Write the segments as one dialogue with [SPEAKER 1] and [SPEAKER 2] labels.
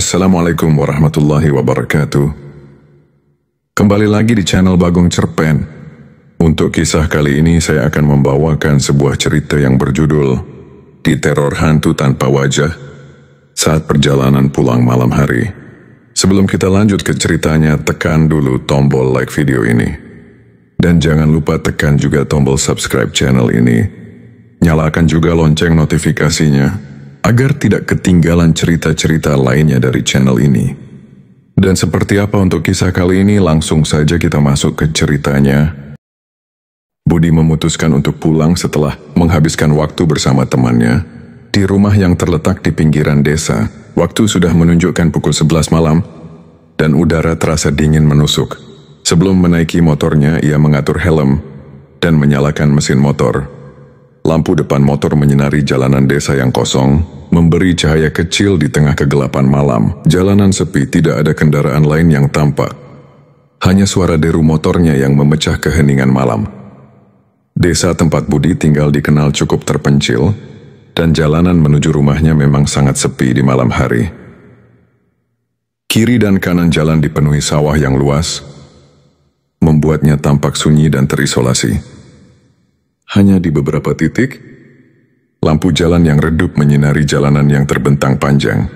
[SPEAKER 1] Assalamualaikum warahmatullahi wabarakatuh. Kembali lagi di channel Bagong Cerpen. Untuk kisah kali ini saya akan membawakan sebuah cerita yang berjudul Diteror Hantu Tanpa Wajah Saat Perjalanan Pulang Malam Hari. Sebelum kita lanjut ke ceritanya, tekan dulu tombol like video ini. Dan jangan lupa tekan juga tombol subscribe channel ini. Nyalakan juga lonceng notifikasinya agar tidak ketinggalan cerita-cerita lainnya dari channel ini. Dan seperti apa untuk kisah kali ini, langsung saja kita masuk ke ceritanya. Budi memutuskan untuk pulang setelah menghabiskan waktu bersama temannya di rumah yang terletak di pinggiran desa. Waktu sudah menunjukkan pukul 11 malam dan udara terasa dingin menusuk. Sebelum menaiki motornya, ia mengatur helm dan menyalakan mesin motor. Lampu depan motor menyinari jalanan desa yang kosong, memberi cahaya kecil di tengah kegelapan malam. Jalanan sepi, tidak ada kendaraan lain yang tampak. Hanya suara deru motornya yang memecah keheningan malam. Desa tempat Budi tinggal dikenal cukup terpencil, dan jalanan menuju rumahnya memang sangat sepi di malam hari. Kiri dan kanan jalan dipenuhi sawah yang luas, membuatnya tampak sunyi dan terisolasi. Hanya di beberapa titik, lampu jalan yang redup menyinari jalanan yang terbentang panjang,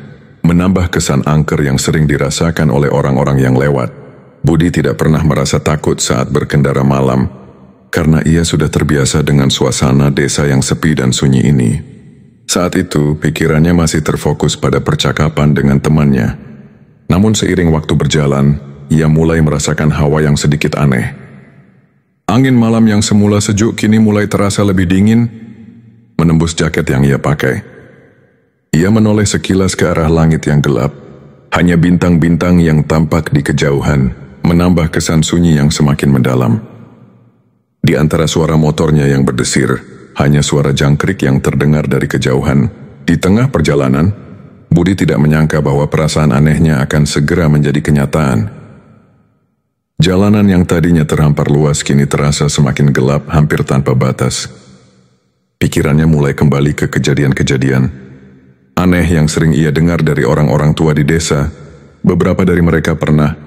[SPEAKER 1] menambah kesan angker yang sering dirasakan oleh orang-orang yang lewat. Budi tidak pernah merasa takut saat berkendara malam, karena ia sudah terbiasa dengan suasana desa yang sepi dan sunyi ini. Saat itu, pikirannya masih terfokus pada percakapan dengan temannya. Namun seiring waktu berjalan, ia mulai merasakan hawa yang sedikit aneh. Angin malam yang semula sejuk kini mulai terasa lebih dingin, menembus jaket yang ia pakai. Ia menoleh sekilas ke arah langit yang gelap. Hanya bintang-bintang yang tampak di kejauhan, menambah kesan sunyi yang semakin mendalam. Di antara suara motornya yang berdesir, hanya suara jangkrik yang terdengar dari kejauhan. Di tengah perjalanan, Budi tidak menyangka bahwa perasaan anehnya akan segera menjadi kenyataan. Jalanan yang tadinya terhampar luas kini terasa semakin gelap, hampir tanpa batas. Pikirannya mulai kembali ke kejadian-kejadian aneh yang sering ia dengar dari orang-orang tua di desa. Beberapa dari mereka pernah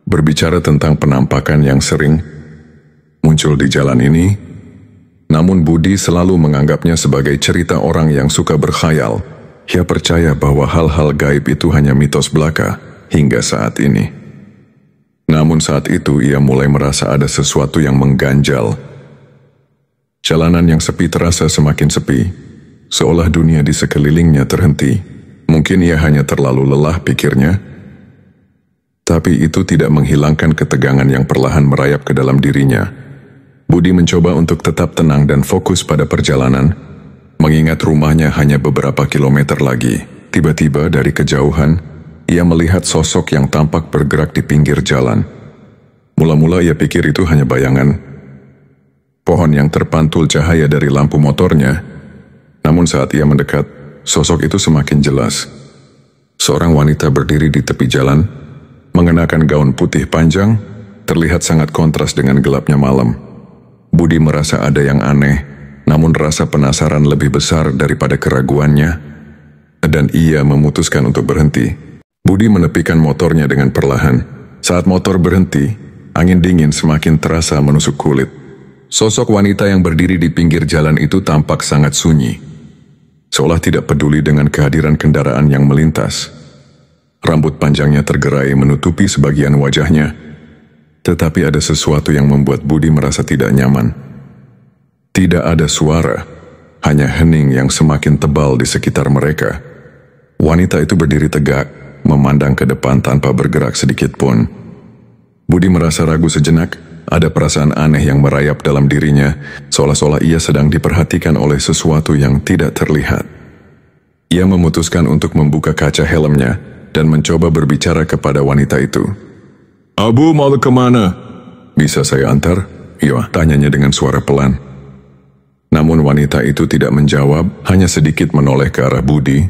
[SPEAKER 1] berbicara tentang penampakan yang sering muncul di jalan ini. Namun Budi selalu menganggapnya sebagai cerita orang yang suka berkhayal. Ia percaya bahwa hal-hal gaib itu hanya mitos belaka hingga saat ini. Namun saat itu ia mulai merasa ada sesuatu yang mengganjal. Jalanan yang sepi terasa semakin sepi, seolah dunia di sekelilingnya terhenti. Mungkin ia hanya terlalu lelah, pikirnya. Tapi itu tidak menghilangkan ketegangan yang perlahan merayap ke dalam dirinya. Budi mencoba untuk tetap tenang dan fokus pada perjalanan, mengingat rumahnya hanya beberapa kilometer lagi. Tiba-tiba dari kejauhan, ia melihat sosok yang tampak bergerak di pinggir jalan. Mula-mula ia pikir itu hanya bayangan pohon yang terpantul cahaya dari lampu motornya. Namun saat ia mendekat, sosok itu semakin jelas. Seorang wanita berdiri di tepi jalan, mengenakan gaun putih panjang, terlihat sangat kontras dengan gelapnya malam. Budi merasa ada yang aneh, namun rasa penasaran lebih besar daripada keraguannya, dan ia memutuskan untuk berhenti. Budi menepikan motornya dengan perlahan. Saat motor berhenti, angin dingin semakin terasa menusuk kulit. Sosok wanita yang berdiri di pinggir jalan itu tampak sangat sunyi, seolah tidak peduli dengan kehadiran kendaraan yang melintas. Rambut panjangnya tergerai menutupi sebagian wajahnya, tetapi ada sesuatu yang membuat Budi merasa tidak nyaman. Tidak ada suara, hanya hening yang semakin tebal di sekitar mereka. Wanita itu berdiri tegak, memandang ke depan tanpa bergerak sedikit pun. Budi merasa ragu sejenak. Ada perasaan aneh yang merayap dalam dirinya, seolah-olah ia sedang diperhatikan oleh sesuatu yang tidak terlihat. Ia memutuskan untuk membuka kaca helmnya dan mencoba berbicara kepada wanita itu. "Abu, mau kemana? Bisa saya antar?" "Iya," tanyanya dengan suara pelan. Namun wanita itu tidak menjawab, hanya sedikit menoleh ke arah Budi,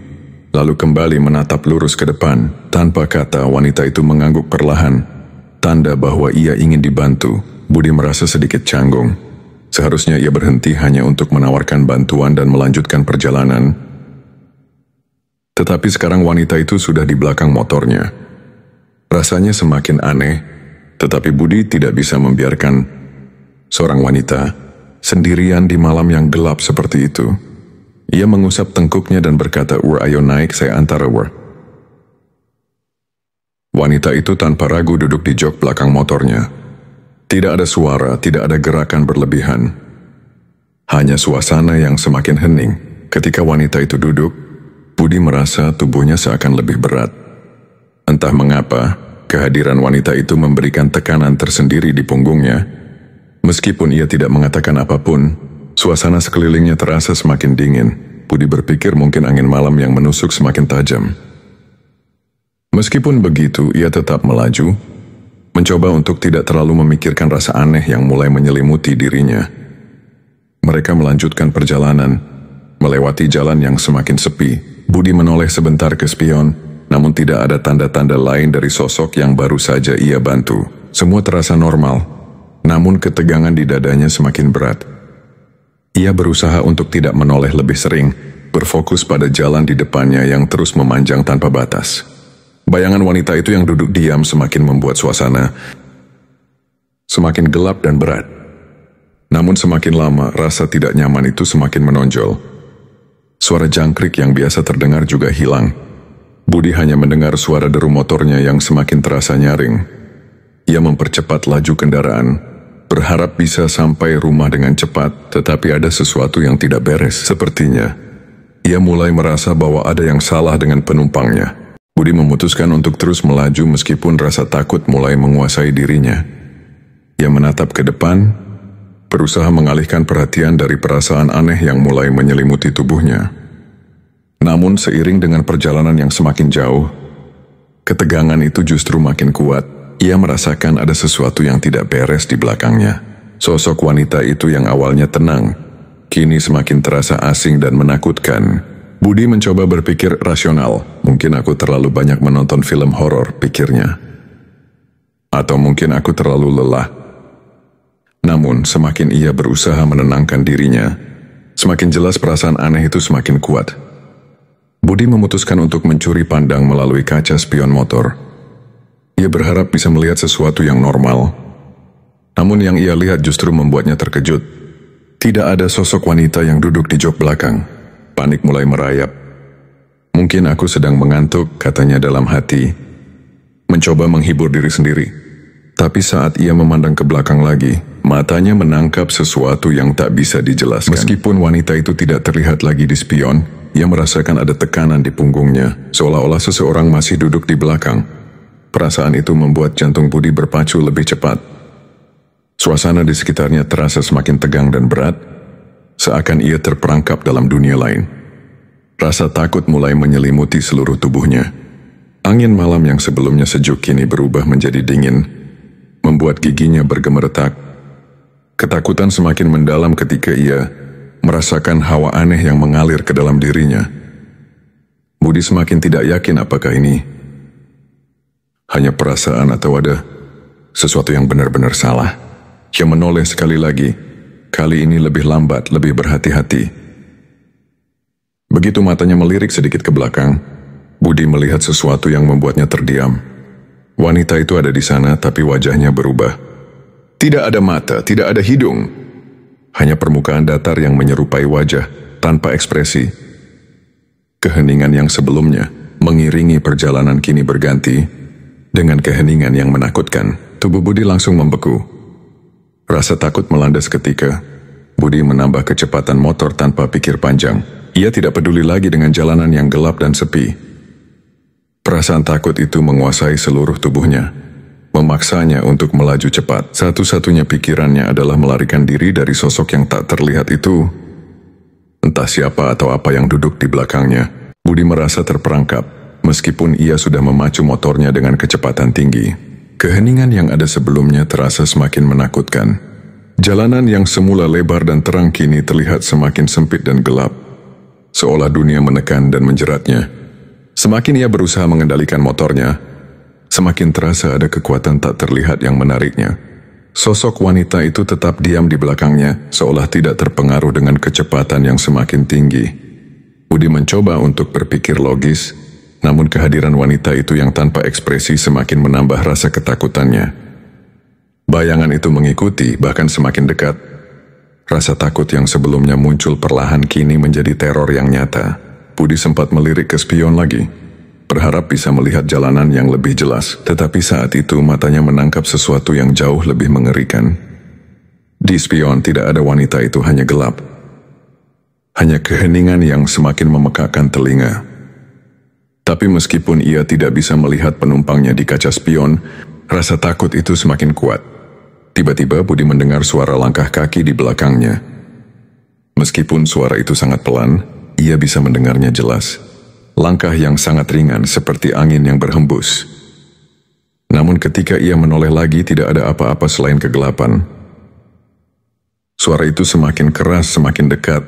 [SPEAKER 1] lalu kembali menatap lurus ke depan. Tanpa kata, wanita itu mengangguk perlahan, tanda bahwa ia ingin dibantu. Budi merasa sedikit canggung. Seharusnya ia berhenti hanya untuk menawarkan bantuan dan melanjutkan perjalanan. Tetapi sekarang wanita itu sudah di belakang motornya. Rasanya semakin aneh, tetapi Budi tidak bisa membiarkan seorang wanita sendirian di malam yang gelap seperti itu. Ia mengusap tengkuknya dan berkata, ayo naik, saya antar Ur." Wanita itu tanpa ragu duduk di jok belakang motornya. Tidak ada suara, tidak ada gerakan berlebihan. Hanya suasana yang semakin hening. Ketika wanita itu duduk, Budi merasa tubuhnya seakan lebih berat. Entah mengapa, kehadiran wanita itu memberikan tekanan tersendiri di punggungnya. Meskipun ia tidak mengatakan apapun, suasana sekelilingnya terasa semakin dingin. Budi berpikir mungkin angin malam yang menusuk semakin tajam. Meskipun begitu, ia tetap melaju, mencoba untuk tidak terlalu memikirkan rasa aneh yang mulai menyelimuti dirinya. Mereka melanjutkan perjalanan, melewati jalan yang semakin sepi. Budi menoleh sebentar ke spion, namun tidak ada tanda-tanda lain dari sosok yang baru saja ia bantu. Semua terasa normal, namun ketegangan di dadanya semakin berat. Ia berusaha untuk tidak menoleh lebih sering, berfokus pada jalan di depannya yang terus memanjang tanpa batas. Bayangan wanita itu yang duduk diam semakin membuat suasana semakin gelap dan berat. Namun semakin lama, rasa tidak nyaman itu semakin menonjol. Suara jangkrik yang biasa terdengar juga hilang. Budi hanya mendengar suara deru motornya yang semakin terasa nyaring. Ia mempercepat laju kendaraan, berharap bisa sampai rumah dengan cepat, tetapi ada sesuatu yang tidak beres. Sepertinya, ia mulai merasa bahwa ada yang salah dengan penumpangnya. Budi memutuskan untuk terus melaju meskipun rasa takut mulai menguasai dirinya. Ia menatap ke depan, berusaha mengalihkan perhatian dari perasaan aneh yang mulai menyelimuti tubuhnya. Namun seiring dengan perjalanan yang semakin jauh, ketegangan itu justru makin kuat. Ia merasakan ada sesuatu yang tidak beres di belakangnya. Sosok wanita itu yang awalnya tenang, kini semakin terasa asing dan menakutkan. Budi mencoba berpikir rasional. Mungkin aku terlalu banyak menonton film horor, pikirnya. Atau mungkin aku terlalu lelah. Namun, semakin ia berusaha menenangkan dirinya, semakin jelas perasaan aneh itu semakin kuat. Budi memutuskan untuk mencuri pandang melalui kaca spion motor. Ia berharap bisa melihat sesuatu yang normal. Namun yang ia lihat justru membuatnya terkejut. Tidak ada sosok wanita yang duduk di jok belakang. Panik mulai merayap. "Mungkin aku sedang mengantuk," katanya dalam hati. Mencoba menghibur diri sendiri. Tapi saat ia memandang ke belakang lagi, matanya menangkap sesuatu yang tak bisa dijelaskan. Meskipun wanita itu tidak terlihat lagi di spion, ia merasakan ada tekanan di punggungnya, seolah-olah seseorang masih duduk di belakang. Perasaan itu membuat jantung Budi berpacu lebih cepat. Suasana di sekitarnya terasa semakin tegang dan berat, seakan ia terperangkap dalam dunia lain. Rasa takut mulai menyelimuti seluruh tubuhnya. Angin malam yang sebelumnya sejuk kini berubah menjadi dingin, membuat giginya bergemeretak. Ketakutan semakin mendalam ketika ia merasakan hawa aneh yang mengalir ke dalam dirinya. Budi semakin tidak yakin apakah ini hanya perasaan atau ada sesuatu yang benar-benar salah. Ia menoleh sekali lagi, kali ini lebih lambat, lebih berhati-hati. Begitu matanya melirik sedikit ke belakang, Budi melihat sesuatu yang membuatnya terdiam. Wanita itu ada di sana, tapi wajahnya berubah. Tidak ada mata, tidak ada hidung. Hanya permukaan datar yang menyerupai wajah, tanpa ekspresi. Keheningan yang sebelumnya mengiringi perjalanan kini berganti dengan keheningan yang menakutkan. Tubuh Budi langsung membeku. Rasa takut melanda seketika. Budi menambah kecepatan motor tanpa pikir panjang. Ia tidak peduli lagi dengan jalanan yang gelap dan sepi. Perasaan takut itu menguasai seluruh tubuhnya, memaksanya untuk melaju cepat. Satu-satunya pikirannya adalah melarikan diri dari sosok yang tak terlihat itu. Entah siapa atau apa yang duduk di belakangnya. Budi merasa terperangkap, meskipun ia sudah memacu motornya dengan kecepatan tinggi. Keheningan yang ada sebelumnya terasa semakin menakutkan. Jalanan yang semula lebar dan terang kini terlihat semakin sempit dan gelap, seolah dunia menekan dan menjeratnya. Semakin ia berusaha mengendalikan motornya, semakin terasa ada kekuatan tak terlihat yang menariknya. Sosok wanita itu tetap diam di belakangnya, seolah tidak terpengaruh dengan kecepatan yang semakin tinggi. Budi mencoba untuk berpikir logis, namun kehadiran wanita itu yang tanpa ekspresi semakin menambah rasa ketakutannya. Bayangan itu mengikuti, bahkan semakin dekat. Rasa takut yang sebelumnya muncul perlahan kini menjadi teror yang nyata. Budi sempat melirik ke spion lagi, berharap bisa melihat jalanan yang lebih jelas, tetapi saat itu matanya menangkap sesuatu yang jauh lebih mengerikan. Di spion tidak ada wanita itu, hanya gelap. Hanya keheningan yang semakin memekakkan telinga. Tapi meskipun ia tidak bisa melihat penumpangnya di kaca spion, rasa takut itu semakin kuat. Tiba-tiba Budi mendengar suara langkah kaki di belakangnya. Meskipun suara itu sangat pelan, ia bisa mendengarnya jelas. Langkah yang sangat ringan seperti angin yang berhembus. Namun ketika ia menoleh lagi, tidak ada apa-apa selain kegelapan. Suara itu semakin keras, semakin dekat,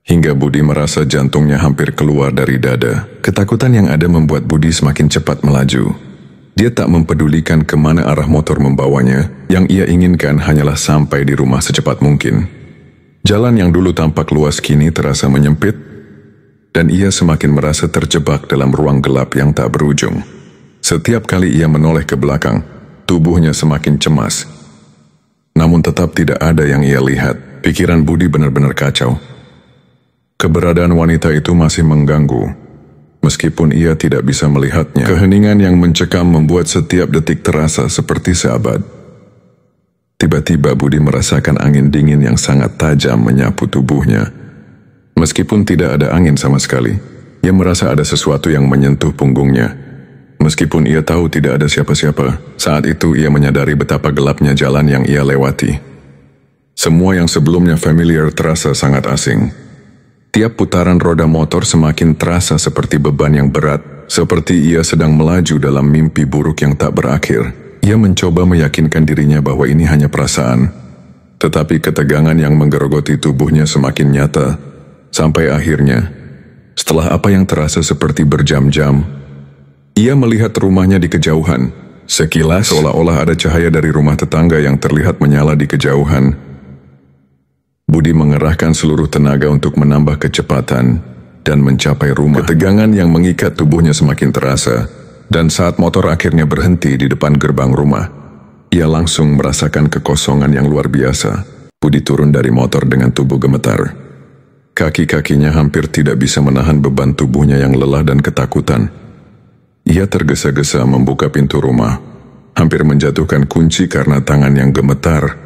[SPEAKER 1] hingga Budi merasa jantungnya hampir keluar dari dada. Ketakutan yang ada membuat Budi semakin cepat melaju. Dia tak mempedulikan kemana arah motor membawanya, yang ia inginkan hanyalah sampai di rumah secepat mungkin. Jalan yang dulu tampak luas kini terasa menyempit, dan ia semakin merasa terjebak dalam ruang gelap yang tak berujung. Setiap kali ia menoleh ke belakang, tubuhnya semakin cemas. Namun tetap tidak ada yang ia lihat. Pikiran Budi benar-benar kacau. Keberadaan wanita itu masih mengganggu, meskipun ia tidak bisa melihatnya. Keheningan yang mencekam membuat setiap detik terasa seperti seabad. Tiba-tiba Budi merasakan angin dingin yang sangat tajam menyapu tubuhnya. Meskipun tidak ada angin sama sekali, ia merasa ada sesuatu yang menyentuh punggungnya. Meskipun ia tahu tidak ada siapa-siapa, saat itu ia menyadari betapa gelapnya jalan yang ia lewati. Semua yang sebelumnya familiar terasa sangat asing. Tiap putaran roda motor semakin terasa seperti beban yang berat, seperti ia sedang melaju dalam mimpi buruk yang tak berakhir. Ia mencoba meyakinkan dirinya bahwa ini hanya perasaan, tetapi ketegangan yang menggerogoti tubuhnya semakin nyata, sampai akhirnya, setelah apa yang terasa seperti berjam-jam, ia melihat rumahnya di kejauhan. Sekilas seolah-olah ada cahaya dari rumah tetangga yang terlihat menyala di kejauhan. Budi mengerahkan seluruh tenaga untuk menambah kecepatan dan mencapai rumah. Ketegangan yang mengikat tubuhnya semakin terasa, dan saat motor akhirnya berhenti di depan gerbang rumah, ia langsung merasakan kekosongan yang luar biasa. Budi turun dari motor dengan tubuh gemetar. Kaki-kakinya hampir tidak bisa menahan beban tubuhnya yang lelah dan ketakutan. Ia tergesa-gesa membuka pintu rumah, hampir menjatuhkan kunci karena tangan yang gemetar.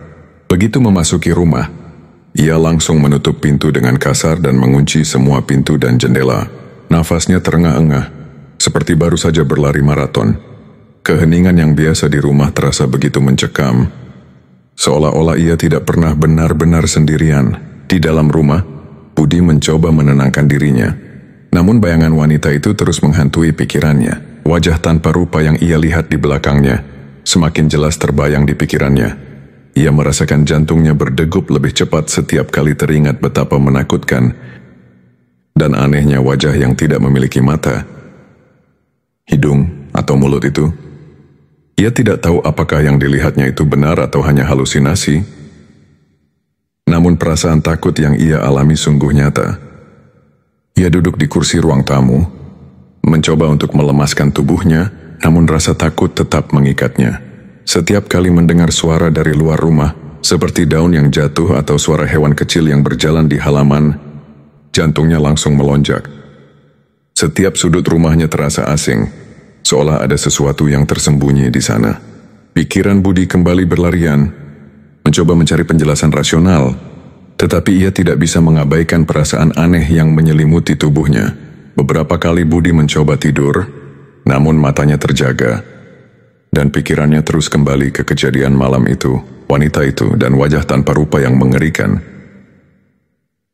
[SPEAKER 1] Begitu memasuki rumah, ia langsung menutup pintu dengan kasar dan mengunci semua pintu dan jendela. Nafasnya terengah-engah, seperti baru saja berlari maraton. Keheningan yang biasa di rumah terasa begitu mencekam, seolah-olah ia tidak pernah benar-benar sendirian. Di dalam rumah, Budi mencoba menenangkan dirinya. Namun bayangan wanita itu terus menghantui pikirannya. Wajah tanpa rupa yang ia lihat di belakangnya semakin jelas terbayang di pikirannya. Ia merasakan jantungnya berdegup lebih cepat setiap kali teringat betapa menakutkan dan anehnya wajah yang tidak memiliki mata, hidung, atau mulut itu. Ia tidak tahu apakah yang dilihatnya itu benar atau hanya halusinasi. Namun perasaan takut yang ia alami sungguh nyata. Ia duduk di kursi ruang tamu, mencoba untuk melemaskan tubuhnya, namun rasa takut tetap mengikatnya. Setiap kali mendengar suara dari luar rumah, seperti daun yang jatuh atau suara hewan kecil yang berjalan di halaman, jantungnya langsung melonjak. Setiap sudut rumahnya terasa asing, seolah ada sesuatu yang tersembunyi di sana. Pikiran Budi kembali berlarian, mencoba mencari penjelasan rasional, tetapi ia tidak bisa mengabaikan perasaan aneh yang menyelimuti tubuhnya. Beberapa kali Budi mencoba tidur, namun matanya terjaga. Dan pikirannya terus kembali ke kejadian malam itu, wanita itu, dan wajah tanpa rupa yang mengerikan.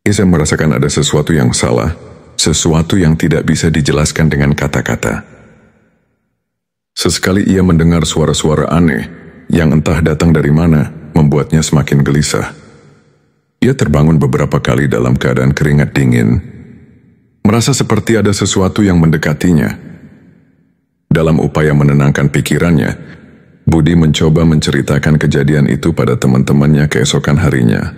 [SPEAKER 1] Ia merasakan ada sesuatu yang salah, sesuatu yang tidak bisa dijelaskan dengan kata-kata. Sesekali ia mendengar suara-suara aneh, yang entah datang dari mana, membuatnya semakin gelisah. Ia terbangun beberapa kali dalam keadaan keringat dingin, merasa seperti ada sesuatu yang mendekatinya. Dalam upaya menenangkan pikirannya, Budi mencoba menceritakan kejadian itu pada teman-temannya keesokan harinya.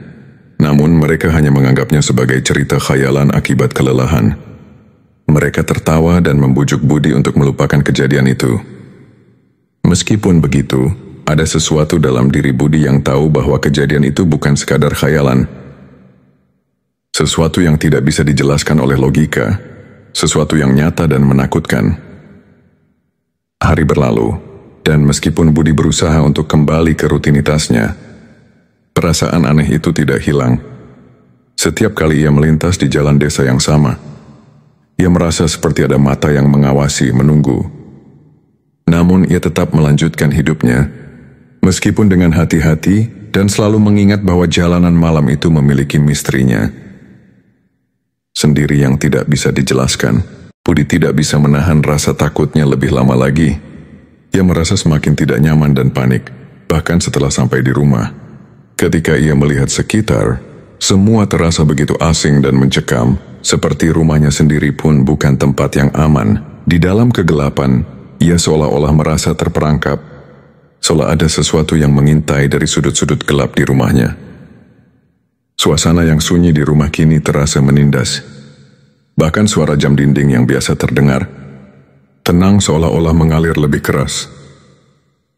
[SPEAKER 1] namun mereka hanya menganggapnya sebagai cerita khayalan akibat kelelahan. Mereka tertawa dan membujuk Budi untuk melupakan kejadian itu. Meskipun begitu, ada sesuatu dalam diri Budi yang tahu bahwa kejadian itu bukan sekadar khayalan. Sesuatu yang tidak bisa dijelaskan oleh logika, sesuatu yang nyata dan menakutkan. Hari berlalu, dan meskipun Budi berusaha untuk kembali ke rutinitasnya, perasaan aneh itu tidak hilang. Setiap kali ia melintas di jalan desa yang sama, ia merasa seperti ada mata yang mengawasi, menunggu. Namun ia tetap melanjutkan hidupnya, meskipun dengan hati-hati dan selalu mengingat bahwa jalanan malam itu memiliki misterinya sendiri yang tidak bisa dijelaskan. Budi tidak bisa menahan rasa takutnya lebih lama lagi. Ia merasa semakin tidak nyaman dan panik, bahkan setelah sampai di rumah. Ketika ia melihat sekitar, semua terasa begitu asing dan mencekam, seperti rumahnya sendiri pun bukan tempat yang aman. Di dalam kegelapan, ia seolah-olah merasa terperangkap, seolah ada sesuatu yang mengintai dari sudut-sudut gelap di rumahnya. Suasana yang sunyi di rumah kini terasa menindas. Bahkan suara jam dinding yang biasa terdengar, tenang seolah-olah mengalir lebih keras.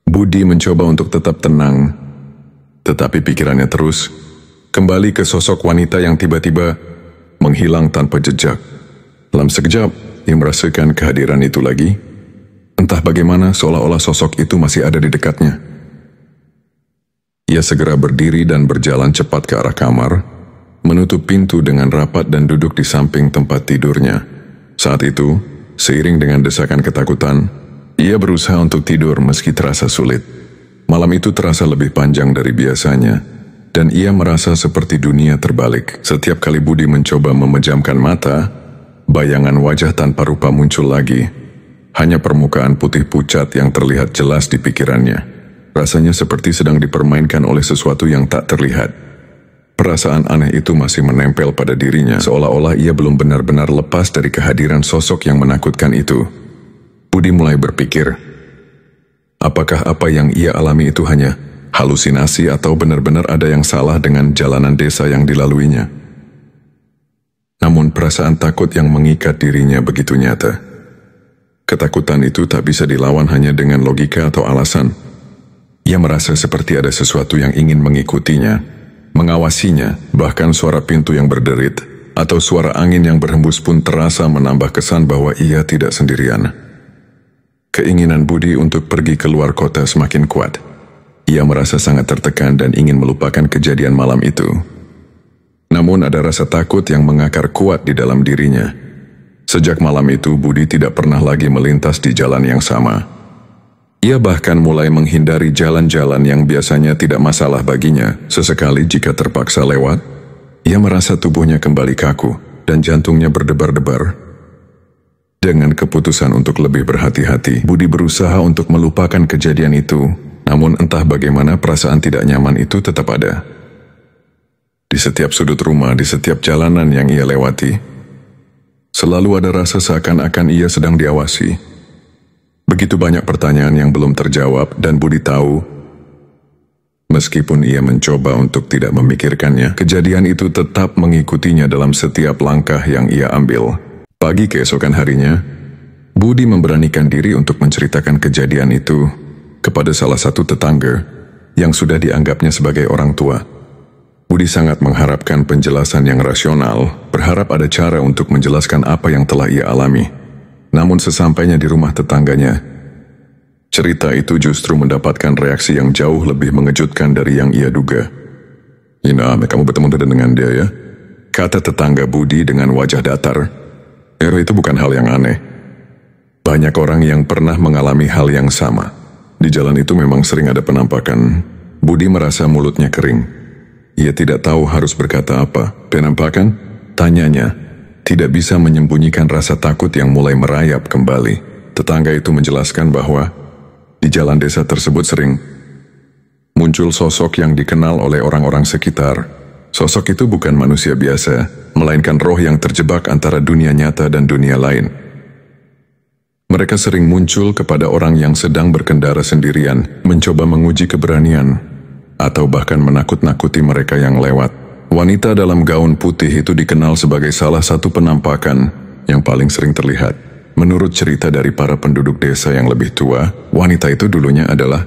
[SPEAKER 1] Budi mencoba untuk tetap tenang, tetapi pikirannya terus kembali ke sosok wanita yang tiba-tiba menghilang tanpa jejak. Dalam sekejap, ia merasakan kehadiran itu lagi. Entah bagaimana, seolah-olah sosok itu masih ada di dekatnya. Ia segera berdiri dan berjalan cepat ke arah kamar, menutup pintu dengan rapat dan duduk di samping tempat tidurnya. Saat itu, seiring dengan desakan ketakutan, ia berusaha untuk tidur meski terasa sulit. Malam itu terasa lebih panjang dari biasanya, dan ia merasa seperti dunia terbalik. Setiap kali Budi mencoba memejamkan mata, bayangan wajah tanpa rupa muncul lagi. Hanya permukaan putih pucat yang terlihat jelas di pikirannya. Rasanya seperti sedang dipermainkan oleh sesuatu yang tak terlihat. Perasaan aneh itu masih menempel pada dirinya, seolah-olah ia belum benar-benar lepas dari kehadiran sosok yang menakutkan itu. Budi mulai berpikir, apakah apa yang ia alami itu hanya halusinasi atau benar-benar ada yang salah dengan jalanan desa yang dilaluinya. Namun perasaan takut yang mengikat dirinya begitu nyata. Ketakutan itu tak bisa dilawan hanya dengan logika atau alasan. Ia merasa seperti ada sesuatu yang ingin mengikutinya, mengawasinya, bahkan suara pintu yang berderit atau suara angin yang berhembus pun terasa menambah kesan bahwa ia tidak sendirian. Keinginan Budi untuk pergi keluar kota semakin kuat. Ia merasa sangat tertekan dan ingin melupakan kejadian malam itu. Namun ada rasa takut yang mengakar kuat di dalam dirinya. Sejak malam itu, Budi tidak pernah lagi melintas di jalan yang sama. Ia bahkan mulai menghindari jalan-jalan yang biasanya tidak masalah baginya. Sesekali jika terpaksa lewat, ia merasa tubuhnya kembali kaku dan jantungnya berdebar-debar. Dengan keputusan untuk lebih berhati-hati, Budi berusaha untuk melupakan kejadian itu. Namun entah bagaimana perasaan tidak nyaman itu tetap ada. Di setiap sudut rumah, di setiap jalanan yang ia lewati, selalu ada rasa seakan-akan ia sedang diawasi. Begitu banyak pertanyaan yang belum terjawab dan Budi tahu, meskipun ia mencoba untuk tidak memikirkannya, kejadian itu tetap mengikutinya dalam setiap langkah yang ia ambil. Pagi keesokan harinya, Budi memberanikan diri untuk menceritakan kejadian itu kepada salah satu tetangga yang sudah dianggapnya sebagai orang tua. Budi sangat mengharapkan penjelasan yang rasional, berharap ada cara untuk menjelaskan apa yang telah ia alami. Namun sesampainya di rumah tetangganya, cerita itu justru mendapatkan reaksi yang jauh lebih mengejutkan dari yang ia duga. "Ina, kamu bertemu dengan dia ya?" kata tetangga Budi dengan wajah datar. Itu bukan hal yang aneh. Banyak orang yang pernah mengalami hal yang sama. Di jalan itu memang sering ada penampakan. Budi merasa mulutnya kering. Ia tidak tahu harus berkata apa. "Penampakan?" tanyanya. Tidak bisa menyembunyikan rasa takut yang mulai merayap kembali. Tetangga itu menjelaskan bahwa di jalan desa tersebut sering muncul sosok yang dikenal oleh orang-orang sekitar. Sosok itu bukan manusia biasa, melainkan roh yang terjebak antara dunia nyata dan dunia lain. Mereka sering muncul kepada orang yang sedang berkendara sendirian, mencoba menguji keberanian, atau bahkan menakut-nakuti mereka yang lewat. Wanita dalam gaun putih itu dikenal sebagai salah satu penampakan yang paling sering terlihat. Menurut cerita dari para penduduk desa yang lebih tua, wanita itu dulunya adalah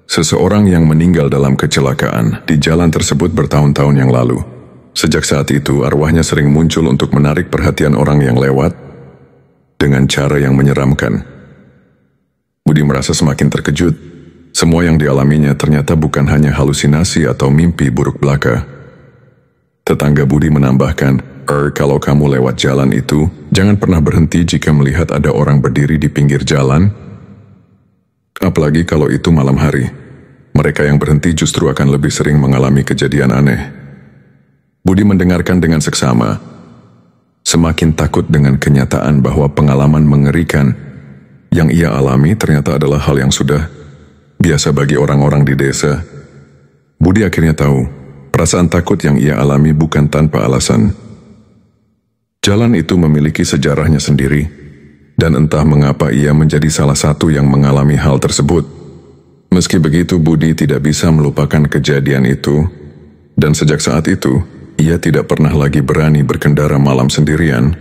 [SPEAKER 1] seseorang yang meninggal dalam kecelakaan di jalan tersebut bertahun-tahun yang lalu. Sejak saat itu, arwahnya sering muncul untuk menarik perhatian orang yang lewat dengan cara yang menyeramkan. Budi merasa semakin terkejut. Semua yang dialaminya ternyata bukan hanya halusinasi atau mimpi buruk belaka. Tetangga Budi menambahkan, kalau kamu lewat jalan itu, jangan pernah berhenti jika melihat ada orang berdiri di pinggir jalan, apalagi kalau itu malam hari. Mereka yang berhenti justru akan lebih sering mengalami kejadian aneh. Budi mendengarkan dengan seksama, semakin takut dengan kenyataan bahwa pengalaman mengerikan yang ia alami ternyata adalah hal yang sudah biasa bagi orang-orang di desa. Budi akhirnya tahu, perasaan takut yang ia alami bukan tanpa alasan. Jalan itu memiliki sejarahnya sendiri, dan entah mengapa ia menjadi salah satu yang mengalami hal tersebut. Meski begitu, Budi tidak bisa melupakan kejadian itu, dan sejak saat itu, ia tidak pernah lagi berani berkendara malam sendirian,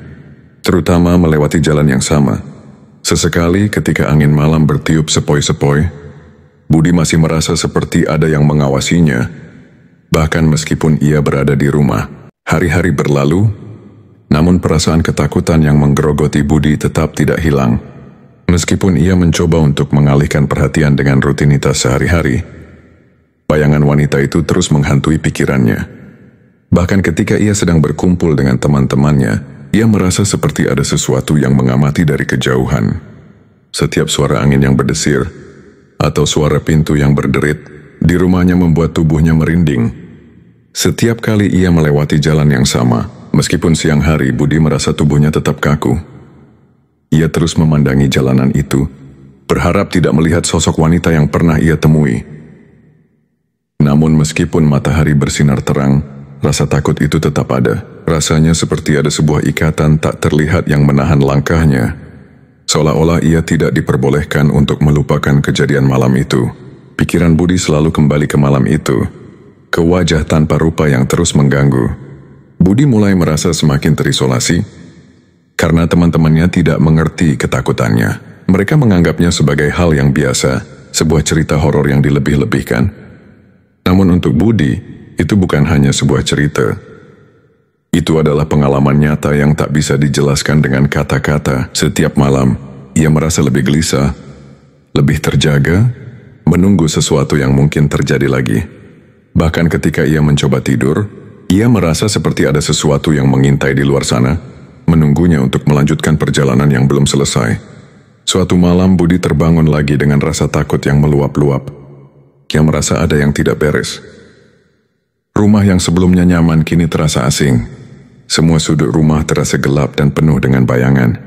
[SPEAKER 1] terutama melewati jalan yang sama. Sesekali ketika angin malam bertiup sepoi-sepoi, Budi masih merasa seperti ada yang mengawasinya. Bahkan meskipun ia berada di rumah, hari-hari berlalu, namun perasaan ketakutan yang menggerogoti Budi tetap tidak hilang. Meskipun ia mencoba untuk mengalihkan perhatian dengan rutinitas sehari-hari, bayangan wanita itu terus menghantui pikirannya. Bahkan ketika ia sedang berkumpul dengan teman-temannya, ia merasa seperti ada sesuatu yang mengamati dari kejauhan. Setiap suara angin yang berdesir, atau suara pintu yang berderit, di rumahnya membuat tubuhnya merinding. Setiap kali ia melewati jalan yang sama, meskipun siang hari, Budi merasa tubuhnya tetap kaku. Ia terus memandangi jalanan itu, berharap tidak melihat sosok wanita yang pernah ia temui. Namun meskipun matahari bersinar terang, rasa takut itu tetap ada. Rasanya seperti ada sebuah ikatan tak terlihat yang menahan langkahnya. Seolah-olah ia tidak diperbolehkan untuk melupakan kejadian malam itu. Pikiran Budi selalu kembali ke malam itu, ke wajah tanpa rupa yang terus mengganggu. Budi mulai merasa semakin terisolasi, karena teman-temannya tidak mengerti ketakutannya. Mereka menganggapnya sebagai hal yang biasa, sebuah cerita horor yang dilebih-lebihkan. Namun untuk Budi, itu bukan hanya sebuah cerita. Itu adalah pengalaman nyata yang tak bisa dijelaskan dengan kata-kata. Setiap malam, ia merasa lebih gelisah, lebih terjaga, menunggu sesuatu yang mungkin terjadi lagi. Bahkan ketika ia mencoba tidur, ia merasa seperti ada sesuatu yang mengintai di luar sana, menunggunya untuk melanjutkan perjalanan yang belum selesai. Suatu malam Budi terbangun lagi dengan rasa takut yang meluap-luap. Ia merasa ada yang tidak beres. Rumah yang sebelumnya nyaman kini terasa asing. Semua sudut rumah terasa gelap dan penuh dengan bayangan.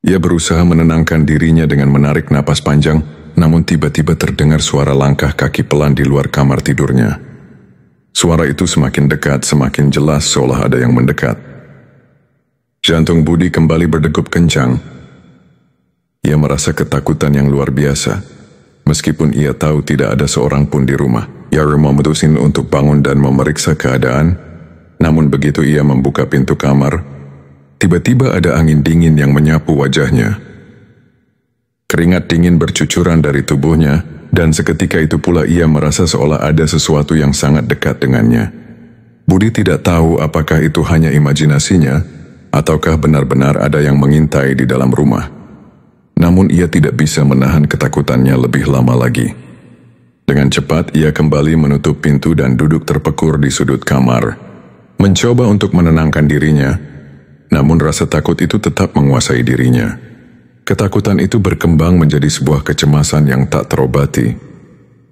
[SPEAKER 1] Ia berusaha menenangkan dirinya dengan menarik napas panjang, namun tiba-tiba terdengar suara langkah kaki pelan di luar kamar tidurnya. Suara itu semakin dekat, semakin jelas seolah ada yang mendekat. Jantung Budi kembali berdegup kencang. Ia merasa ketakutan yang luar biasa. Meskipun ia tahu tidak ada seorang pun di rumah, ia memutuskan untuk bangun dan memeriksa keadaan. Namun begitu ia membuka pintu kamar, tiba-tiba ada angin dingin yang menyapu wajahnya. Keringat dingin bercucuran dari tubuhnya, dan seketika itu pula ia merasa seolah ada sesuatu yang sangat dekat dengannya. Budi tidak tahu apakah itu hanya imajinasinya, ataukah benar-benar ada yang mengintai di dalam rumah. Namun ia tidak bisa menahan ketakutannya lebih lama lagi. Dengan cepat ia kembali menutup pintu dan duduk terpekur di sudut kamar. Mencoba untuk menenangkan dirinya, namun rasa takut itu tetap menguasai dirinya. Ketakutan itu berkembang menjadi sebuah kecemasan yang tak terobati.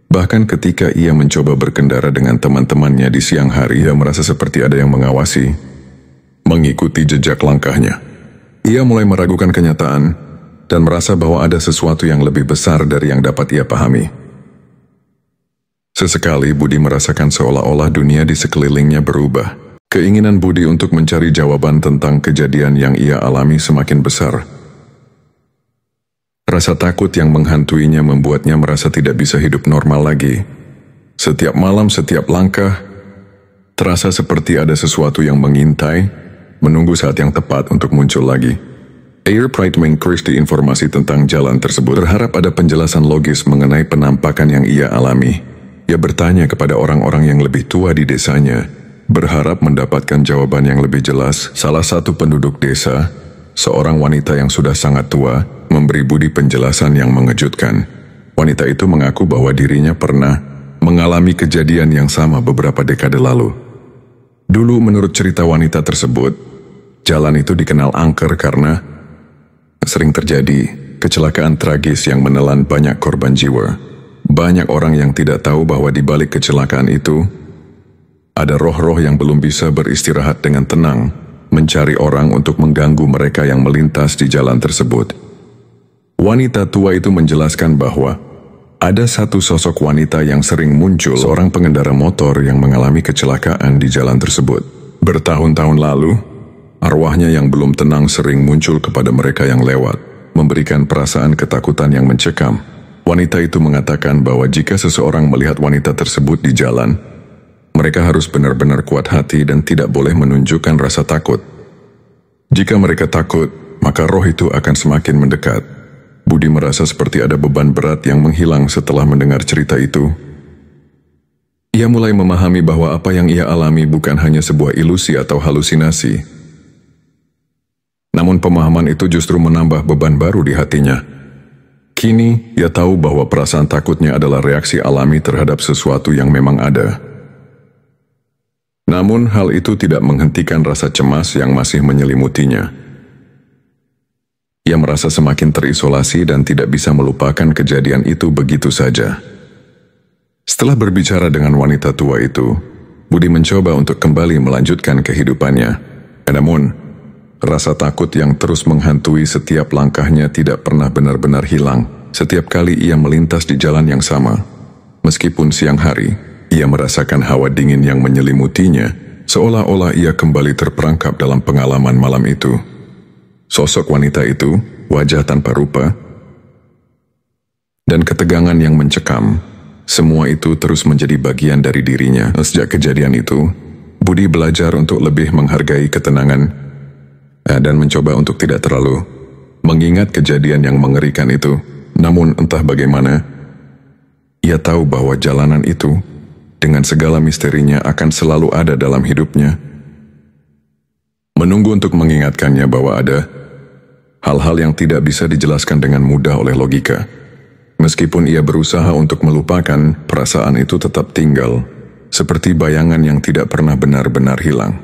[SPEAKER 1] Bahkan ketika ia mencoba berkendara dengan teman-temannya di siang hari, ia merasa seperti ada yang mengawasi, mengikuti jejak langkahnya. Ia mulai meragukan kenyataan dan merasa bahwa ada sesuatu yang lebih besar dari yang dapat ia pahami. Sesekali Budi merasakan seolah-olah dunia di sekelilingnya berubah. Keinginan Budi untuk mencari jawaban tentang kejadian yang ia alami semakin besar. Rasa takut yang menghantuinya membuatnya merasa tidak bisa hidup normal lagi. Setiap malam, setiap langkah, Terasa seperti ada sesuatu yang mengintai, menunggu saat yang tepat untuk muncul lagi. Air Pride mengkrisi informasi tentang jalan tersebut, berharap ada penjelasan logis mengenai penampakan yang ia alami. Ia bertanya kepada orang-orang yang lebih tua di desanya, berharap mendapatkan jawaban yang lebih jelas. Salah satu penduduk desa, seorang wanita yang sudah sangat tua, memberi Budi penjelasan yang mengejutkan. Wanita itu mengaku bahwa dirinya pernah mengalami kejadian yang sama beberapa dekade lalu. Dulu menurut cerita wanita tersebut, jalan itu dikenal angker karena sering terjadi kecelakaan tragis yang menelan banyak korban jiwa. Banyak orang yang tidak tahu bahwa di balik kecelakaan itu, ada roh-roh yang belum bisa beristirahat dengan tenang, mencari orang untuk mengganggu mereka yang melintas di jalan tersebut. Wanita tua itu menjelaskan bahwa ada satu sosok wanita yang sering muncul, seorang pengendara motor yang mengalami kecelakaan di jalan tersebut. Bertahun-tahun lalu, arwahnya yang belum tenang sering muncul kepada mereka yang lewat, memberikan perasaan ketakutan yang mencekam. Wanita itu mengatakan bahwa jika seseorang melihat wanita tersebut di jalan, mereka harus benar-benar kuat hati dan tidak boleh menunjukkan rasa takut. Jika mereka takut, maka roh itu akan semakin mendekat. Budi merasa seperti ada beban berat yang menghilang setelah mendengar cerita itu. Ia mulai memahami bahwa apa yang ia alami bukan hanya sebuah ilusi atau halusinasi. Namun pemahaman itu justru menambah beban baru di hatinya. Kini, ia tahu bahwa perasaan takutnya adalah reaksi alami terhadap sesuatu yang memang ada. Namun, hal itu tidak menghentikan rasa cemas yang masih menyelimutinya. Ia merasa semakin terisolasi dan tidak bisa melupakan kejadian itu begitu saja. Setelah berbicara dengan wanita tua itu, Budi mencoba untuk kembali melanjutkan kehidupannya. Namun, rasa takut yang terus menghantui setiap langkahnya tidak pernah benar-benar hilang. Setiap kali ia melintas di jalan yang sama, meskipun siang hari, ia merasakan hawa dingin yang menyelimutinya, seolah-olah ia kembali terperangkap dalam pengalaman malam itu. Sosok wanita itu, wajah tanpa rupa, dan ketegangan yang mencekam, semua itu terus menjadi bagian dari dirinya. Sejak kejadian itu, Budi belajar untuk lebih menghargai ketenangan dan mencoba untuk tidak terlalu mengingat kejadian yang mengerikan itu. Namun entah bagaimana, ia tahu bahwa jalanan itu, dengan segala misterinya akan selalu ada dalam hidupnya. Menunggu untuk mengingatkannya bahwa ada hal-hal yang tidak bisa dijelaskan dengan mudah oleh logika. Meskipun ia berusaha untuk melupakan, perasaan itu tetap tinggal, seperti bayangan yang tidak pernah benar-benar hilang.